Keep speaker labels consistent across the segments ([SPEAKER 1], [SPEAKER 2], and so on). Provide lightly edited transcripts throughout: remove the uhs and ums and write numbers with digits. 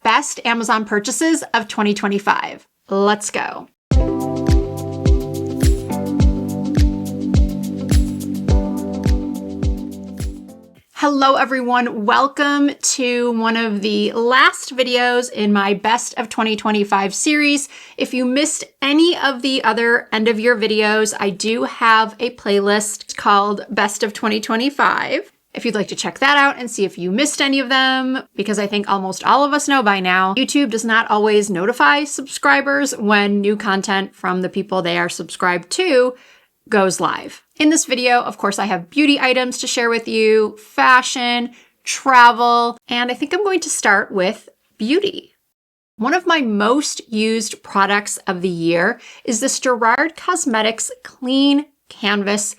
[SPEAKER 1] best Amazon purchases of 2025. Let's go. Hello everyone, welcome to one of the last videos in my Best of 2025 series. If you missed any of the other end of year videos, I do have a playlist called Best of 2025. If you'd like to check that out and see if you missed any of them, because I think almost all of us know by now, YouTube does not always notify subscribers when new content from the people they are subscribed to goes live. In this video, of course, I have beauty items to share with you, fashion, travel, and I think I'm going to start with beauty. One of my most used products of the year is the Gerard Cosmetics Clean Canvas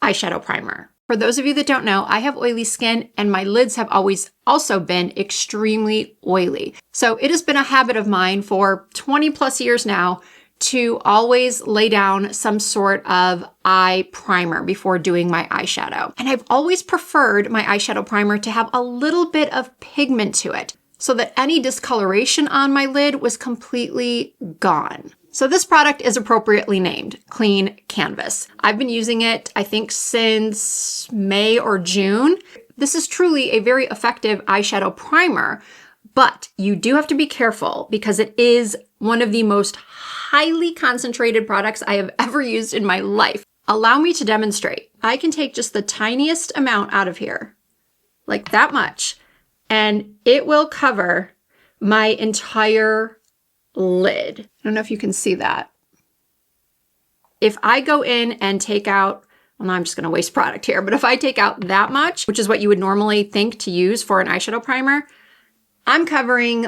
[SPEAKER 1] Eyeshadow Primer. For those of you that don't know, I have oily skin and my lids have always also been extremely oily. So it has been a habit of mine for 20 plus years now to always lay down some sort of eye primer before doing my eyeshadow. And I've always preferred my eyeshadow primer to have a little bit of pigment to it so that any discoloration on my lid was completely gone. So this product is appropriately named Clean Canvas. I've been using it, I think, since May or June. This is truly a very effective eyeshadow primer, but you do have to be careful because it is one of the most highly concentrated products I have ever used in my life. Allow me to demonstrate. I can take just the tiniest amount out of here, like that much, and it will cover my entire lid. I don't know if you can see that. If I go in and take out, well, I'm just going to waste product here, but if I take out that much, which is what you would normally think to use for an eyeshadow primer, I'm covering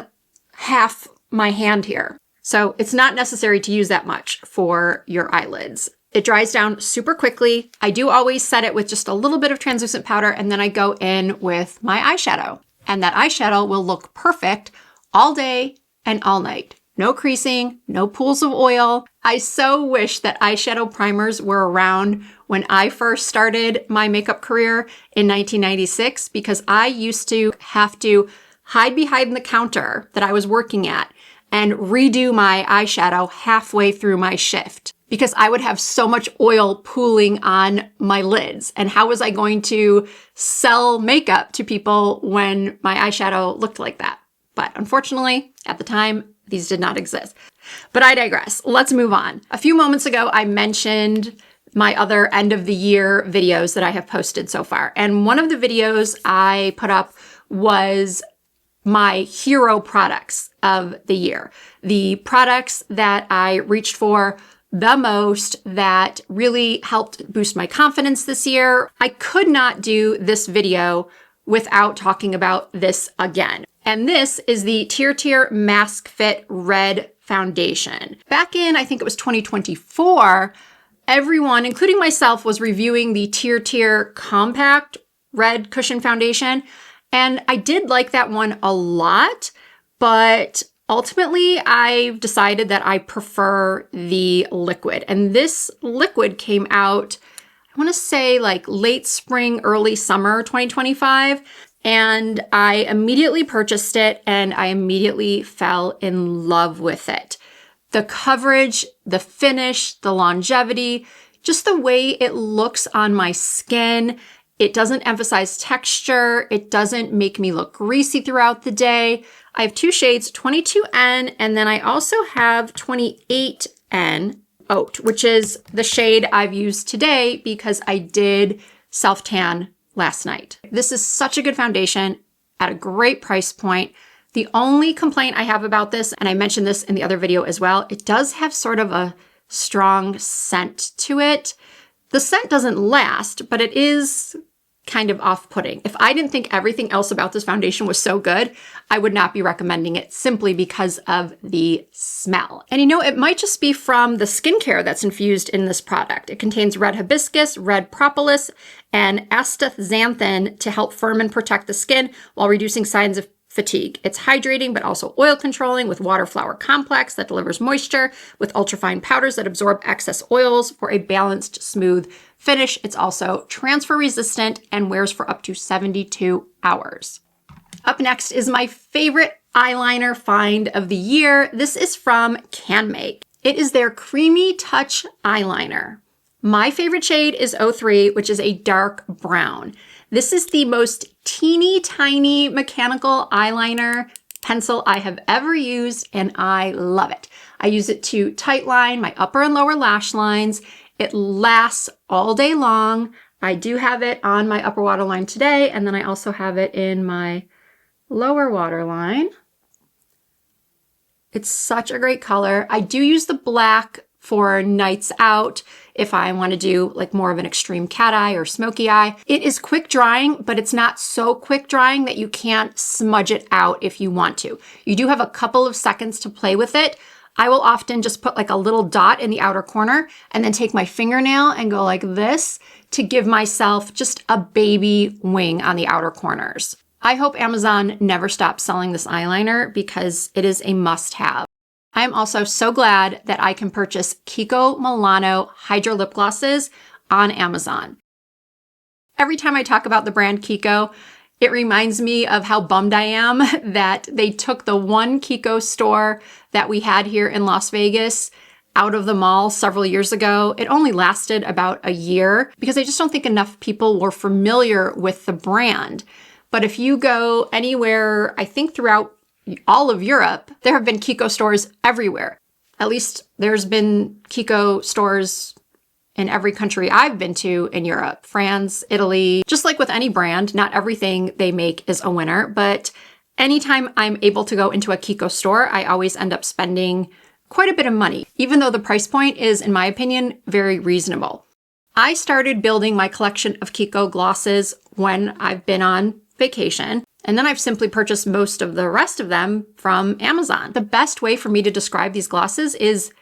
[SPEAKER 1] half my hand here. So it's not necessary to use that much for your eyelids. It dries down super quickly. I do always set it with just a little bit of translucent powder, and then I go in with my eyeshadow. And that eyeshadow will look perfect all day and all night. No creasing, no pools of oil. I so wish that eyeshadow primers were around when I first started my makeup career in 1996, because I used to have to hide behind the counter that I was working at and redo my eyeshadow halfway through my shift because I would have so much oil pooling on my lids. And how was I going to sell makeup to people when my eyeshadow looked like that? But unfortunately, at the time, these did not exist. But I digress. Let's move on. A few moments ago, I mentioned my other end of the year videos that I have posted so far. And one of the videos I put up was my hero products of the year. The products that I reached for the most that really helped boost my confidence this year. I could not do this video without talking about this again. And this is the Tear Mask Fit Red Foundation. Back in, I think it was 2024, everyone, including myself, was reviewing the Tear Compact Red Cushion Foundation. And I did like that one a lot, but ultimately I've decided that I prefer the liquid. And this liquid came out, I want to say like late spring, early summer 2025. And I immediately purchased it and I immediately fell in love with it. The coverage, the finish, the longevity, just the way it looks on my skin. It doesn't emphasize texture. It doesn't make me look greasy throughout the day. I have two shades, 22N, and then I also have 28N Oat, which is the shade I've used today because I did self-tan last night. This is such a good foundation at a great price point. The only complaint I have about this, and I mentioned this in the other video as well, it does have sort of a strong scent to it. The scent doesn't last, but it is kind of off-putting. If I didn't think everything else about this foundation was so good, I would not be recommending it simply because of the smell. And you know, it might just be from the skincare that's infused in this product. It contains red hibiscus, red propolis, and astaxanthin to help firm and protect the skin while reducing signs of fatigue. It's hydrating, but also oil controlling with water flower complex that delivers moisture with ultrafine powders that absorb excess oils for a balanced, smooth finish. It's also transfer resistant and wears for up to 72 hours. Up next is my favorite eyeliner find of the year. This is from CanMake. It is their Creamy Touch eyeliner. My favorite shade is 03, which is a dark brown. This is the most teeny tiny mechanical eyeliner pencil I have ever used, and I love it. I use it to tightline my upper and lower lash lines. It lasts all day long. I do have it on my upper waterline today, and then I also have it in my lower waterline. It's such a great color. I do use the black for nights out if I want to do like more of an extreme cat eye or smoky eye. It is quick drying, but it's not so quick drying that you can't smudge it out if you want to. You do have a couple of seconds to play with it. I will often just put like a little dot in the outer corner and then take my fingernail and go like this to give myself just a baby wing on the outer corners. I hope Amazon never stops selling this eyeliner because it is a must-have. I am also so glad that I can purchase Kiko Milano Hydro Lip Glosses on Amazon. Every time I talk about the brand Kiko, it reminds me of how bummed I am that they took the one Kiko store that we had here in Las Vegas out of the mall several years ago. It only lasted about a year because I just don't think enough people were familiar with the brand. But if you go anywhere, I think throughout all of Europe, there have been Kiko stores everywhere. At least there's been Kiko stores in every country I've been to in Europe, France, Italy. Just like with any brand, not everything they make is a winner, but anytime I'm able to go into a Kiko store, I always end up spending quite a bit of money, even though the price point is, in my opinion, very reasonable. I started building my collection of Kiko glosses when I've been on vacation, and then I've simply purchased most of the rest of them from Amazon. The best way for me to describe these glosses is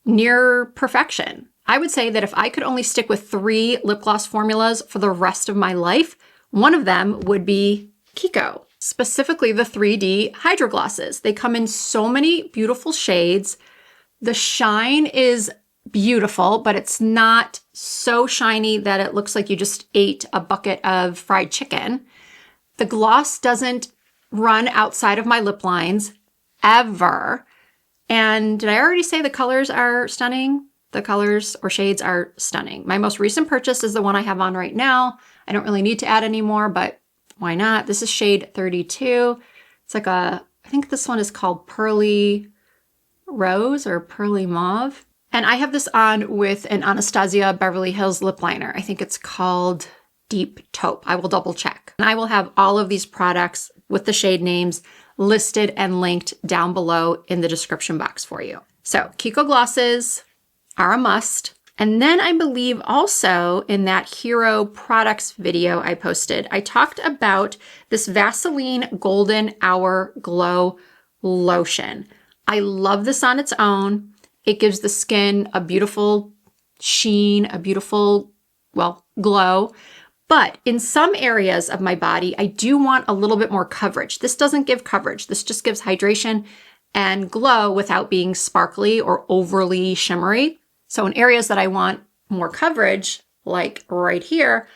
[SPEAKER 1] near perfection. I would say that if I could only stick with 3 lip gloss formulas for the rest of my life, one of them would be Kiko, specifically the 3D Hydro Glosses. They come in so many beautiful shades. The shine is beautiful, but it's not so shiny that it looks like you just ate a bucket of fried chicken. The gloss doesn't run outside of my lip lines ever. And did I already say the colors are stunning? The colors or shades are stunning. My most recent purchase is the one I have on right now. I don't really need to add any more, but why not? This is shade 32. It's like I think this one is called Pearly Rose or Pearly Mauve. And I have this on with an Anastasia Beverly Hills lip liner. I think it's called Deep Taupe. I will double check. And I will have all of these products with the shade names listed and linked down below in the description box for you. So Kiko glosses are a must. And then I believe also in that Hero Products video I posted, I talked about this Vaseline Golden Hour Glow Lotion. I love this on its own. It gives the skin a beautiful sheen, a beautiful, well, glow. But in some areas of my body, I do want a little bit more coverage. This doesn't give coverage. This just gives hydration and glow without being sparkly or overly shimmery. So in areas that I want more coverage, like right here,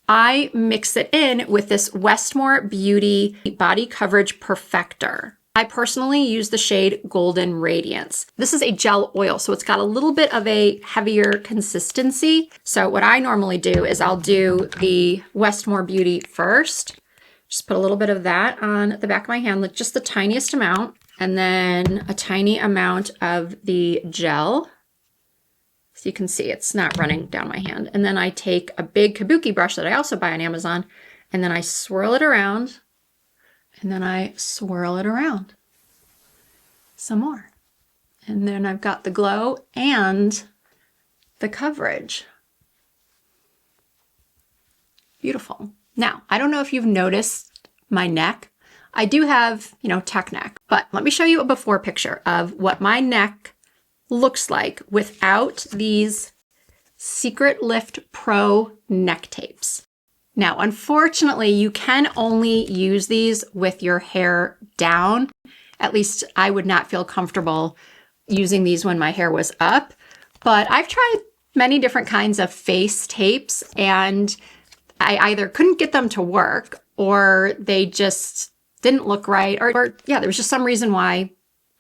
[SPEAKER 1] I mix it in with this Westmore Beauty Body Coverage Perfector. I personally use the shade Golden Radiance. This is a gel oil, so it's got a little bit of a heavier consistency. So what I normally do is I'll do the Westmore Beauty first. Just put a little bit of that on the back of my hand, like just the tiniest amount, and then a tiny amount of the gel. So you can see it's not running down my hand. And then I take a big kabuki brush that I also buy on Amazon, and then I swirl it around. And then I swirl it around some more. And then I've got the glow and the coverage. Beautiful. Now, I don't know if you've noticed my neck. I do have, tech neck, but let me show you a before picture of what my neck looks like without these Secret Lift Pro neck tapes. Now, unfortunately, you can only use these with your hair down. At least I would not feel comfortable using these when my hair was up. But I've tried many different kinds of face tapes, and I either couldn't get them to work or they just didn't look right, or yeah, there was just some reason why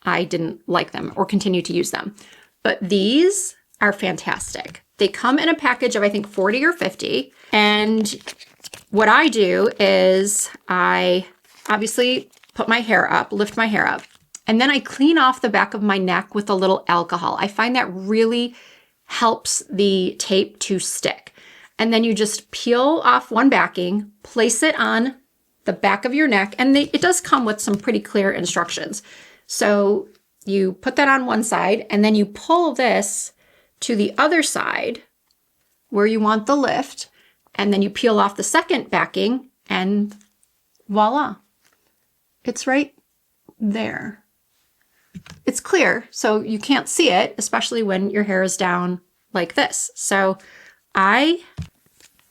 [SPEAKER 1] I didn't like them or continue to use them. But these are fantastic. They come in a package of, I think, 40 or 50. And what I do is I obviously put my hair up, lift my hair up, and then I clean off the back of my neck with a little alcohol. I find that really helps the tape to stick. And then you just peel off one backing, place it on the back of your neck, and it does come with some pretty clear instructions. So you put that on one side, and then you pull this to the other side where you want the lift, and then you peel off the second backing, and voila, it's right there. It's clear, so you can't see it, especially when your hair is down like this. So I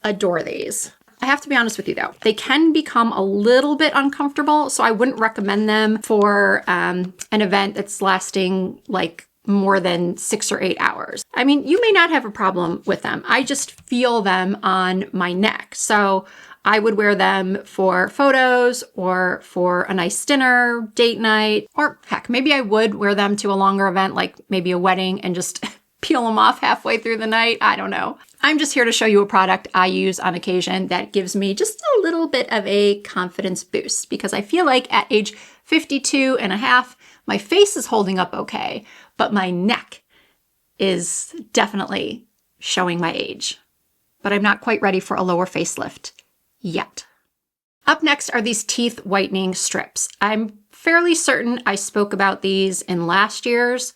[SPEAKER 1] adore these. I have to be honest with you though, they can become a little bit uncomfortable, so I wouldn't recommend them for an event that's lasting like more than 6 or 8 hours. I mean, you may not have a problem with them. I just feel them on my neck. So I would wear them for photos or for a nice dinner, date night, or heck, maybe I would wear them to a longer event, like maybe a wedding, and just peel them off halfway through the night. I don't know. I'm just here to show you a product I use on occasion that gives me just a little bit of a confidence boost, because I feel like at age 52 and a half, my face is holding up okay, but my neck is definitely showing my age. But I'm not quite ready for a lower facelift yet. Up next are these teeth whitening strips. I'm fairly certain I spoke about these in last year's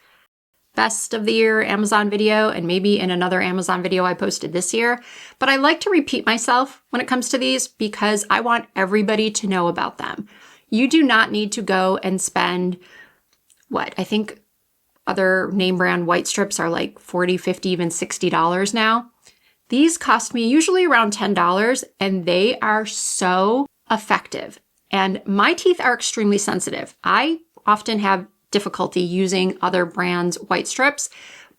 [SPEAKER 1] best of the year Amazon video, and maybe in another Amazon video I posted this year. But I like to repeat myself when it comes to these because I want everybody to know about them. You do not need to go and spend what I think other name brand white strips are like $40, $50, even $60 now. These cost me usually around $10, and they are so effective. And my teeth are extremely sensitive. I often have difficulty using other brands' white strips,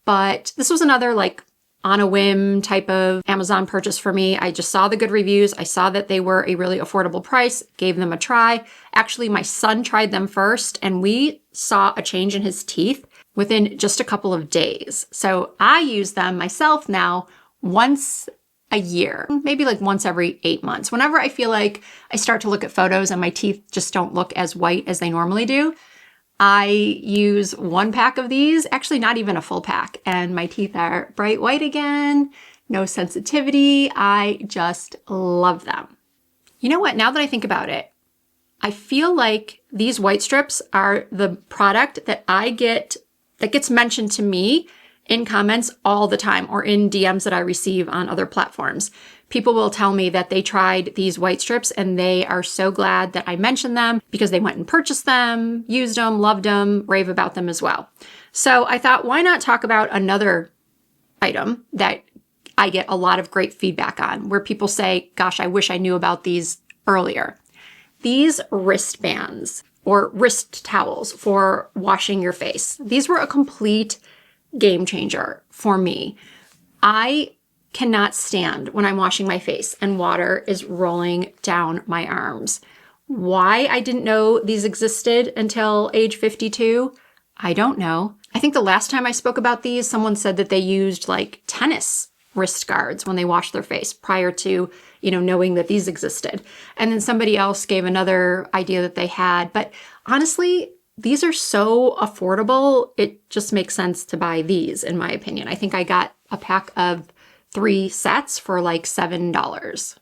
[SPEAKER 1] but this was another like on a whim type of Amazon purchase for me. I just saw the good reviews. I saw that they were a really affordable price, gave them a try. Actually, my son tried them first, and we saw a change in his teeth within just a couple of days. So I use them myself now once a year, maybe like once every 8 months. Whenever I feel like I start to look at photos and my teeth just don't look as white as they normally do, I use one pack of these, actually not even a full pack, and my teeth are bright white again, no sensitivity. I just love them. You know what? Now that I think about it, I feel like these white strips are the product that that gets mentioned to me in comments all the time, or in DMs that I receive on other platforms. People will tell me that they tried these white strips and they are so glad that I mentioned them because they went and purchased them, used them, loved them, rave about them as well. So I thought, why not talk about another item that I get a lot of great feedback on, where people say, gosh, I wish I knew about these earlier. These wristbands or wrist towels for washing your face. These were a complete game changer for me. I cannot stand when I'm washing my face and water is rolling down my arms. Why I didn't know these existed until age 52, I don't know. I think the last time I spoke about these, someone said that they used like tennis wrist guards when they washed their face prior to, knowing that these existed. And then somebody else gave another idea that they had. But honestly, these are so affordable. It just makes sense to buy these, in my opinion. I think I got a pack of 3 sets for like $7.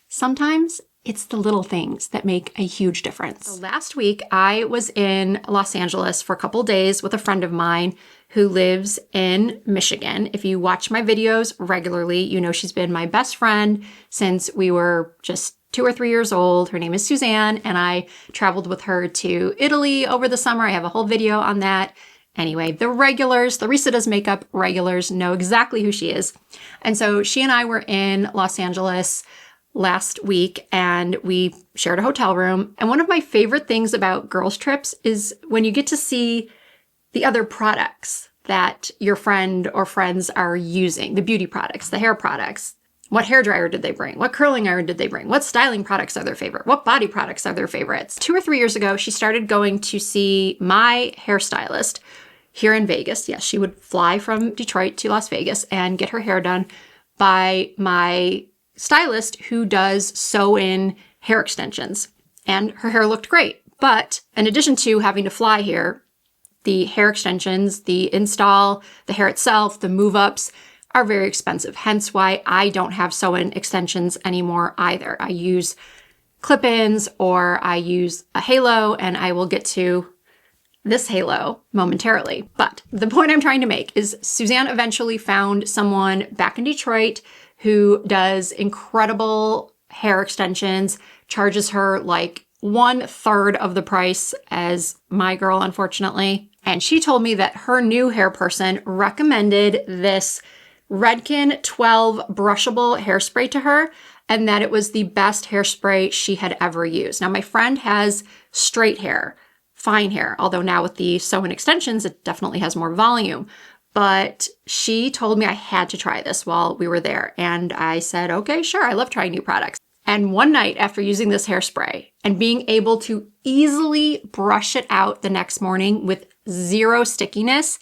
[SPEAKER 1] Sometimes it's the little things that make a huge difference. So last week, I was in Los Angeles for a couple days with a friend of mine who lives in Michigan. If you watch my videos regularly, you know she's been my best friend since we were just 2 or 3 years old. Her name is Suzanne, and I traveled with her to Italy over the summer. I have a whole video on that. Anyway, the regulars, the Risa Does Makeup regulars know exactly who she is. And so she and I were in Los Angeles last week, and we shared a hotel room. And one of my favorite things about girls' trips is when you get to see the other products that your friend or friends are using, the beauty products, the hair products. What hairdryer did they bring? What curling iron did they bring? What styling products are their favorite? What body products are their favorites? 2 or 3 years ago, she started going to see my hairstylist here in Vegas. Yes, she would fly from Detroit to Las Vegas and get her hair done by my stylist who does sew-in hair extensions. And her hair looked great. But in addition to having to fly here, the hair extensions, the install, the hair itself, the move-ups are very expensive. Hence why I don't have sew-in extensions anymore either. I use clip-ins or I use a halo, and I will get to this halo momentarily. But the point I'm trying to make is Suzanne eventually found someone back in Detroit who does incredible hair extensions, charges her like 1/3 of the price as my girl, unfortunately. And she told me that her new hair person recommended this Redken 12 brushable hairspray to her, and that it was the best hairspray she had ever used. Now, my friend has straight hair, fine hair, although now with the sew-in extensions, it definitely has more volume. But she told me I had to try this while we were there. And I said, okay, sure, I love trying new products. And one night after using this hairspray and being able to easily brush it out the next morning with zero stickiness,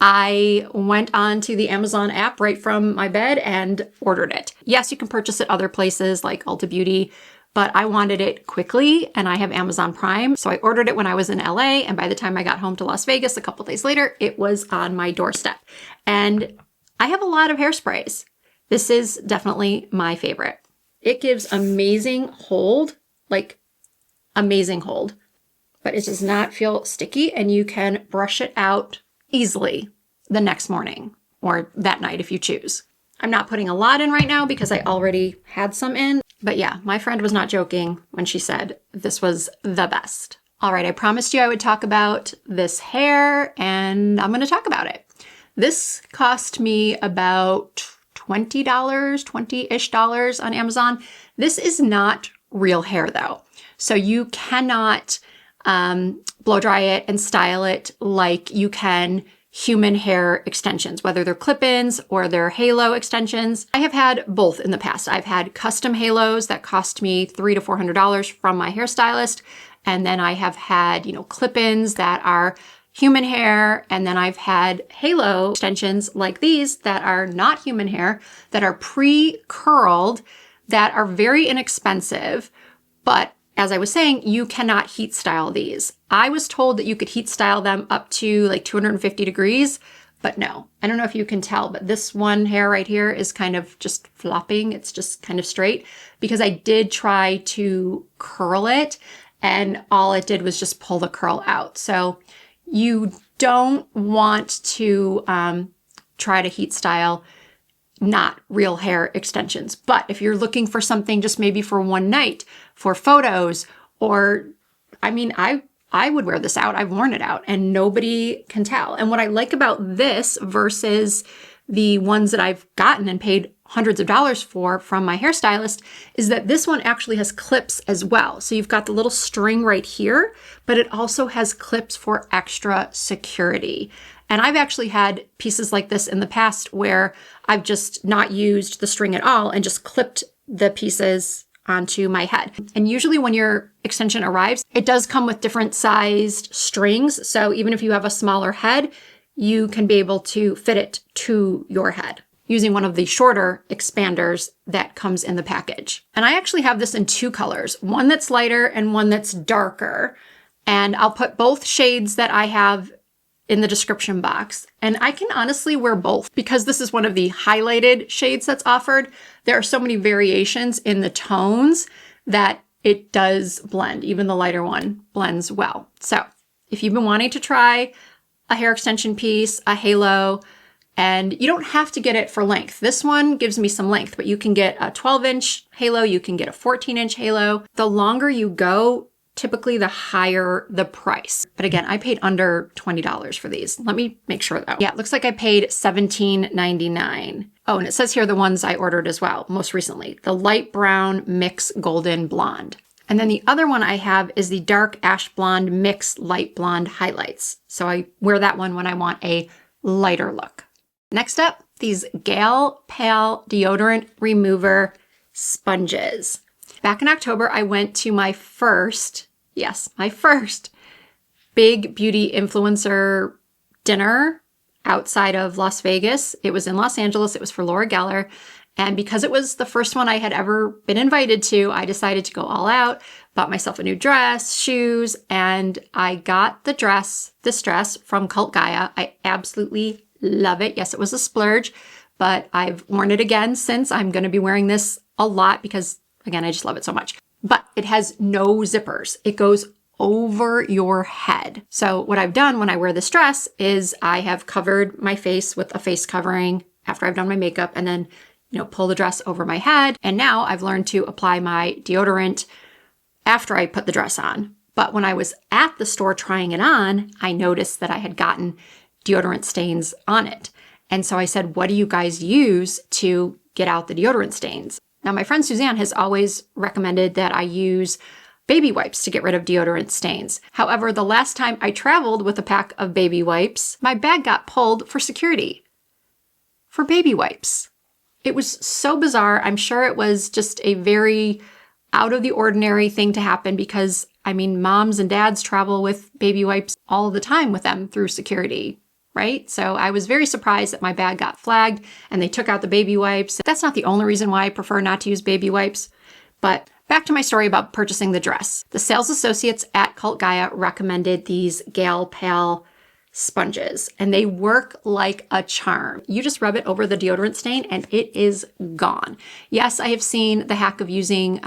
[SPEAKER 1] I went on to the Amazon app right from my bed and ordered it. Yes, you can purchase it other places like Ulta Beauty, but I wanted it quickly and I have Amazon Prime. So I ordered it when I was in LA, and by the time I got home to Las Vegas a couple days later, it was on my doorstep. And I have a lot of hairsprays. This is definitely my favorite. It gives amazing hold, like amazing hold, but it does not feel sticky, and you can brush it out easily the next morning or that night if you choose. I'm not putting a lot in right now because I already had some in, but yeah, my friend was not joking when she said this was the best. All right, I promised you I would talk about this hair, and I'm going to talk about it. This cost me about $20, $20-ish on Amazon. This is not real hair though. So you cannot blow dry it and style it like you can human hair extensions, whether they're clip-ins or they're halo extensions. I have had both in the past. I've had custom halos that cost me $300 to $400 from my hairstylist. And then I have had, clip-ins that are human hair. And then I've had halo extensions like these that are not human hair, that are pre-curled, that are very inexpensive, but as I was saying, you cannot heat style these. I was told that you could heat style them up to like 250 degrees, but no. I don't know if you can tell, but this one hair right here is kind of just flopping. It's just kind of straight because I did try to curl it and all it did was just pull the curl out. So you don't want to try to heat style not real hair extensions. But if you're looking for something just maybe for one night, for photos, or, I would wear this out. I've worn it out and nobody can tell. And what I like about this versus the ones that I've gotten and paid hundreds of dollars for from my hairstylist is that this one actually has clips as well. So you've got the little string right here, but it also has clips for extra security. And I've actually had pieces like this in the past where I've just not used the string at all and just clipped the pieces onto my head. And usually when your extension arrives, it does come with different sized strings. So even if you have a smaller head, you can be able to fit it to your head using one of the shorter expanders that comes in the package. And I actually have this in 2 colors, one that's lighter and one that's darker. And I'll put both shades that I have in the description box. And I can honestly wear both because this is one of the highlighted shades that's offered. There are so many variations in the tones that it does blend. Even the lighter one blends well. So if you've been wanting to try a hair extension piece, a halo, and you don't have to get it for length. This one gives me some length, but you can get a 12-inch halo, you can get a 14-inch halo. The longer you go, typically the higher the price. But again, I paid under $20 for these. Let me make sure though. Yeah, it looks like I paid $17.99. Oh, and it says here the ones I ordered as well, most recently. The light brown mix golden blonde. And then the other one I have is the dark ash blonde mix light blonde highlights. So I wear that one when I want a lighter look. Next up, these Gal Pal Deodorant Remover Sponges. Back in October, I went to my first, yes, my first big beauty influencer dinner outside of Las Vegas. It was in Los Angeles. It was for Laura Geller. And because it was the first one I had ever been invited to, I decided to go all out, bought myself a new dress, shoes, and I got this dress from Cult Gaia. I absolutely love it. Yes, it was a splurge, but I've worn it again since. I'm going to be wearing this a lot because, again, I just love it so much. But it has no zippers. It goes over your head. So what I've done when I wear this dress is I have covered my face with a face covering after I've done my makeup, and then pull the dress over my head. And now I've learned to apply my deodorant after I put the dress on. But when I was at the store trying it on, I noticed that I had gotten deodorant stains on it. And so I said, what do you guys use to get out the deodorant stains? Now, my friend Suzanne has always recommended that I use baby wipes to get rid of deodorant stains. However, the last time I traveled with a pack of baby wipes, my bag got pulled for security for baby wipes. It was so bizarre. I'm sure it was just a very out of the ordinary thing to happen because, moms and dads travel with baby wipes all the time with them through security, right? So I was very surprised that my bag got flagged and they took out the baby wipes. That's not the only reason why I prefer not to use baby wipes. But back to my story about purchasing the dress. The sales associates at Cult Gaia recommended these Gal Pal sponges, and they work like a charm. You just rub it over the deodorant stain and it is gone. Yes, I have seen the hack of using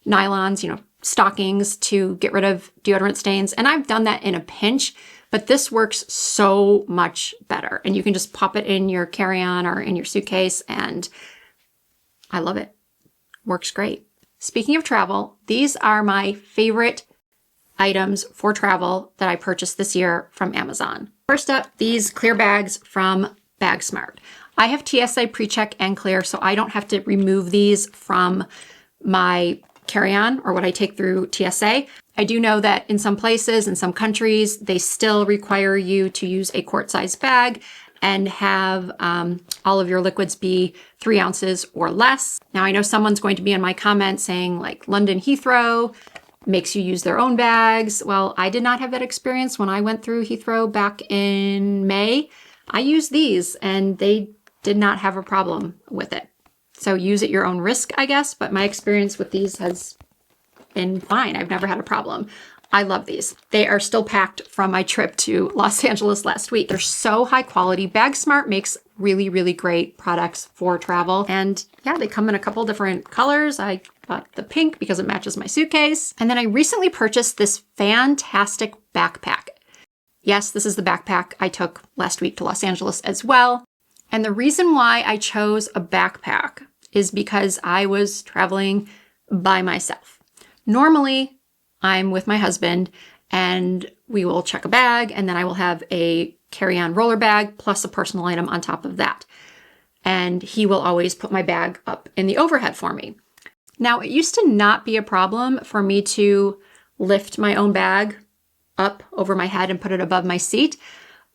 [SPEAKER 1] nylons, stockings to get rid of deodorant stains, and I've done that in a pinch, but this works so much better. And you can just pop it in your carry-on or in your suitcase, and I love it. Works great. Speaking of travel, these are my favorite items for travel that I purchased this year from Amazon. First up, these clear bags from BagSmart. I have TSA PreCheck and clear, so I don't have to remove these from my carry-on or what I take through TSA. I do know that in some places, in some countries, they still require you to use a quart-sized bag and have all of your liquids be 3 ounces or less. Now, I know someone's going to be in my comments saying like London Heathrow makes you use their own bags. Well, I did not have that experience when I went through Heathrow back in May. I used these and they did not have a problem with it. So use at your own risk, I guess, but my experience with these has been fine. I've never had a problem. I love these. They are still packed from my trip to Los Angeles last week. They're so high quality. BagSmart makes really, really great products for travel. And yeah, they come in a couple different colors. I bought the pink because it matches my suitcase. And then I recently purchased this fantastic backpack. Yes, this is the backpack I took last week to Los Angeles as well. And the reason why I chose a backpack is because I was traveling by myself. Normally, I'm with my husband and we will check a bag and then I will have a carry-on roller bag plus a personal item on top of that. And he will always put my bag up in the overhead for me. Now, it used to not be a problem for me to lift my own bag up over my head and put it above my seat.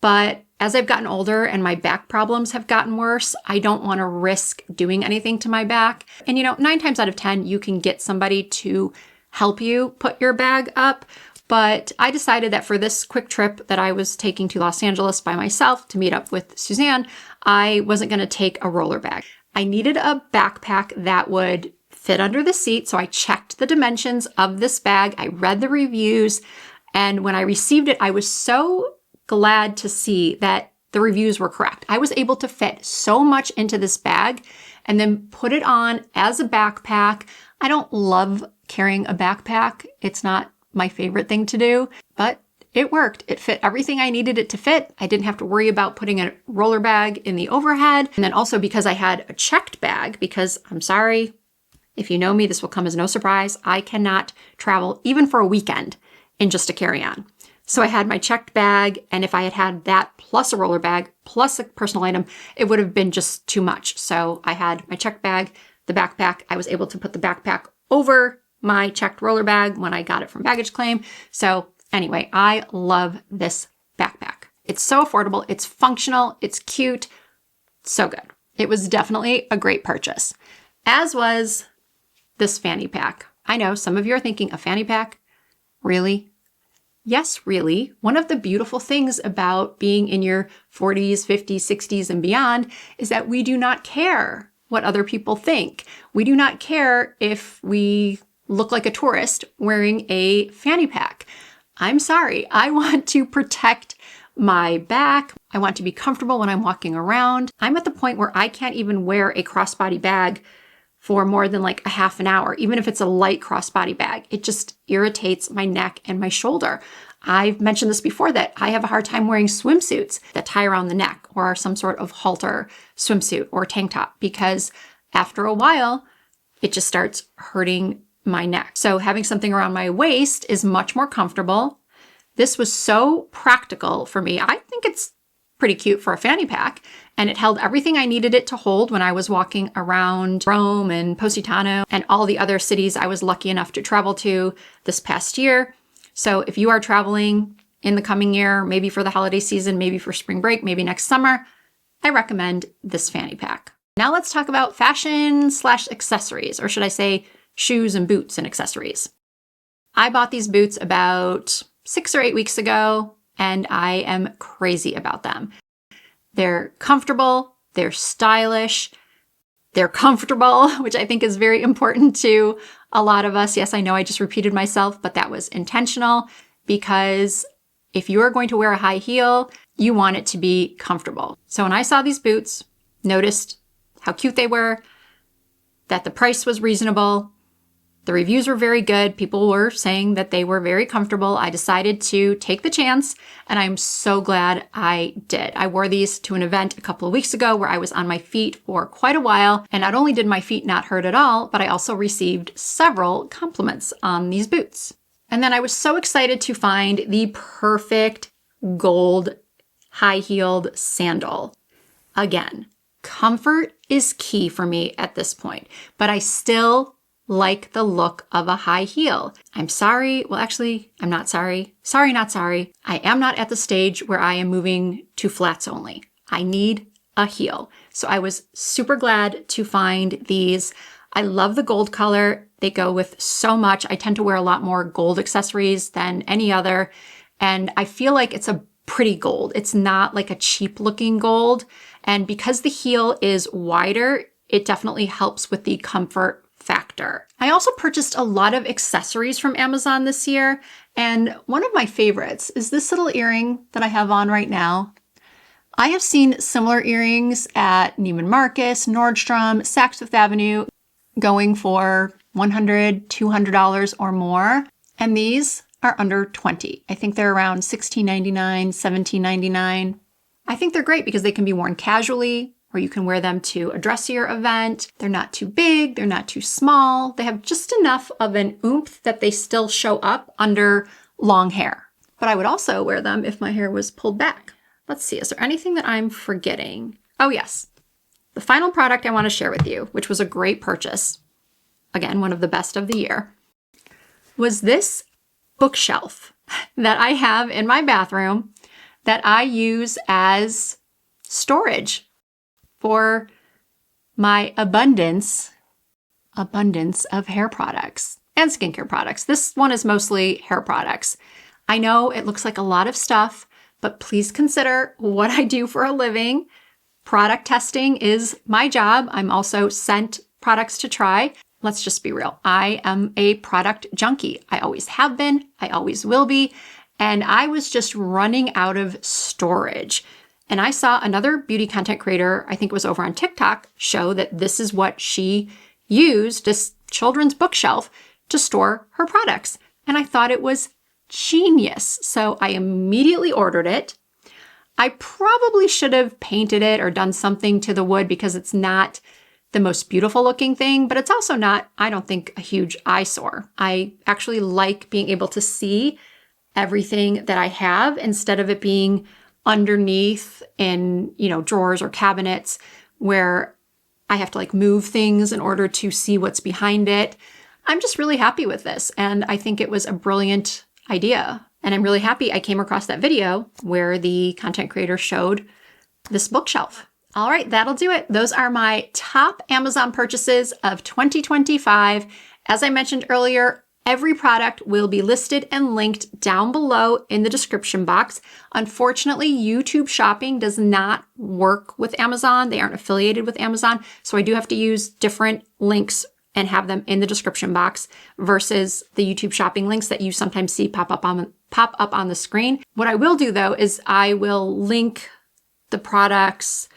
[SPEAKER 1] But as I've gotten older and my back problems have gotten worse, I don't want to risk doing anything to my back. And 9 times out of 10, you can get somebody to help you put your bag up. But I decided that for this quick trip that I was taking to Los Angeles by myself to meet up with Suzanne, I wasn't going to take a roller bag. I needed a backpack that would fit under the seat. So I checked the dimensions of this bag. I read the reviews. And when I received it, I was so glad to see that the reviews were correct. I was able to fit so much into this bag and then put it on as a backpack. I don't love carrying a backpack. It's not my favorite thing to do, but it worked. It fit everything I needed it to fit. I didn't have to worry about putting a roller bag in the overhead. And then also because I had a checked bag, because I'm sorry, if you know me, this will come as no surprise. I cannot travel even for a weekend in just a carry-on. So I had my checked bag, and if I had had that plus a roller bag plus a personal item, it would have been just too much. So I had my checked bag, the backpack. I was able to put the backpack over my checked roller bag when I got it from baggage claim. So anyway, I love this backpack. It's so affordable, it's functional, it's cute. So good. It was definitely a great purchase, as was this fanny pack. I know some of you are thinking, a fanny pack? Really? Yes, really. One of the beautiful things about being in your 40s, 50s, 60s, and beyond is that we do not care what other people think. We do not care if we look like a tourist wearing a fanny pack. I'm sorry. I want to protect my back. I want to be comfortable when I'm walking around. I'm at the point where I can't even wear a crossbody bag for more than like a half an hour, even if it's a light crossbody bag. It just irritates my neck and my shoulder. I've mentioned this before that I have a hard time wearing swimsuits that tie around the neck or some sort of halter swimsuit or tank top, because after a while, it just starts hurting my neck. So having something around my waist is much more comfortable. This was so practical for me. I think it's pretty cute for a fanny pack, and it held everything I needed it to hold when I was walking around Rome and Positano and all the other cities I was lucky enough to travel to this past year. So if you are traveling in the coming year, maybe for the holiday season, maybe for spring break, maybe next summer, I recommend this fanny pack. Now let's talk about fashion/accessories, or should I say shoes and boots and accessories. I bought these boots about 6 or 8 weeks ago, and I am crazy about them. They're comfortable, they're stylish, they're comfortable, which I think is very important to a lot of us. Yes, I know I just repeated myself, but that was intentional, because if you are going to wear a high heel, you want it to be comfortable. So when I saw these boots, noticed how cute they were, that the price was reasonable, the reviews were very good. People were saying that they were very comfortable. I decided to take the chance, and I'm so glad I did. I wore these to an event a couple of weeks ago where I was on my feet for quite a while, and not only did my feet not hurt at all, but I also received several compliments on these boots. And then I was so excited to find the perfect gold high-heeled sandal. Again, comfort is key for me at this point, but I still like the look of a high heel. I'm sorry. Well, actually, I'm not sorry. Sorry, not sorry. I am not at the stage where I am moving to flats only. I need a heel. So I was super glad to find these. I love the gold color. They go with so much. I tend to wear a lot more gold accessories than any other. And I feel like it's a pretty gold. It's not like a cheap looking gold. And because the heel is wider, it definitely helps with the comfort factor. I also purchased a lot of accessories from Amazon this year, and one of my favorites is this little earring that I have on right now. I have seen similar earrings at Neiman Marcus, Nordstrom, Saks Fifth Avenue going for $100, $200 or more, and these are under $20. I think they're around $16.99, $17.99. I think they're great because they can be worn casually, or you can wear them to a dressier event. They're not too big, they're not too small. They have just enough of an oomph that they still show up under long hair. But I would also wear them if my hair was pulled back. Let's see, is there anything that I'm forgetting? Oh yes, the final product I want to share with you, which was a great purchase, again, one of the best of the year, was this bookshelf that I have in my bathroom that I use as storage for my abundance of hair products and skincare products. This one is mostly hair products. I know it looks like a lot of stuff, but please consider what I do for a living. Product testing is my job. I'm also sent products to try. Let's just be real. I am a product junkie. I always have been. I always will be. And I was just running out of storage. And I saw another beauty content creator, I think it was over on TikTok, show that this is what she used, this children's bookshelf, to store her products. And I thought it was genius. So I immediately ordered it. I probably should have painted it or done something to the wood because it's not the most beautiful looking thing, but it's also not, I don't think, a huge eyesore. I actually like being able to see everything that I have instead of it being underneath in, drawers or cabinets where I have to like move things in order to see what's behind it. I'm just really happy with this. And I think it was a brilliant idea. And I'm really happy I came across that video where the content creator showed this bookshelf. All right, that'll do it. Those are my top Amazon purchases of 2025. As I mentioned earlier, every product will be listed and linked down below in the description box. Unfortunately, YouTube Shopping does not work with Amazon. They aren't affiliated with Amazon, so I do have to use different links and have them in the description box versus the YouTube Shopping links that you sometimes see pop up on the screen. What I will do though is I will link the products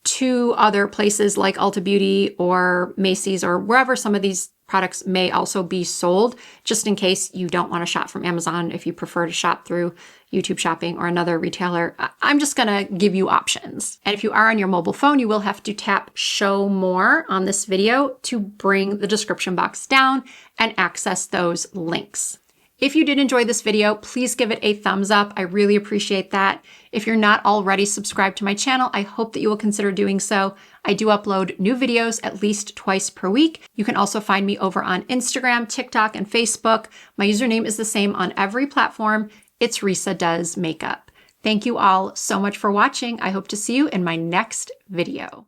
[SPEAKER 1] to other places like Ulta Beauty or Macy's or wherever some of these products may also be sold, just in case you don't want to shop from Amazon. If you prefer to shop through YouTube Shopping or another retailer, I'm just going to give you options. And if you are on your mobile phone, you will have to tap show more on this video to bring the description box down and access those links. If you did enjoy this video, please give it a thumbs up. I really appreciate that. If you're not already subscribed to my channel, I hope that you will consider doing so. I do upload new videos at least twice per week. You can also find me over on Instagram, TikTok, and Facebook. My username is the same on every platform. It's Risa Does Makeup. Thank you all so much for watching. I hope to see you in my next video.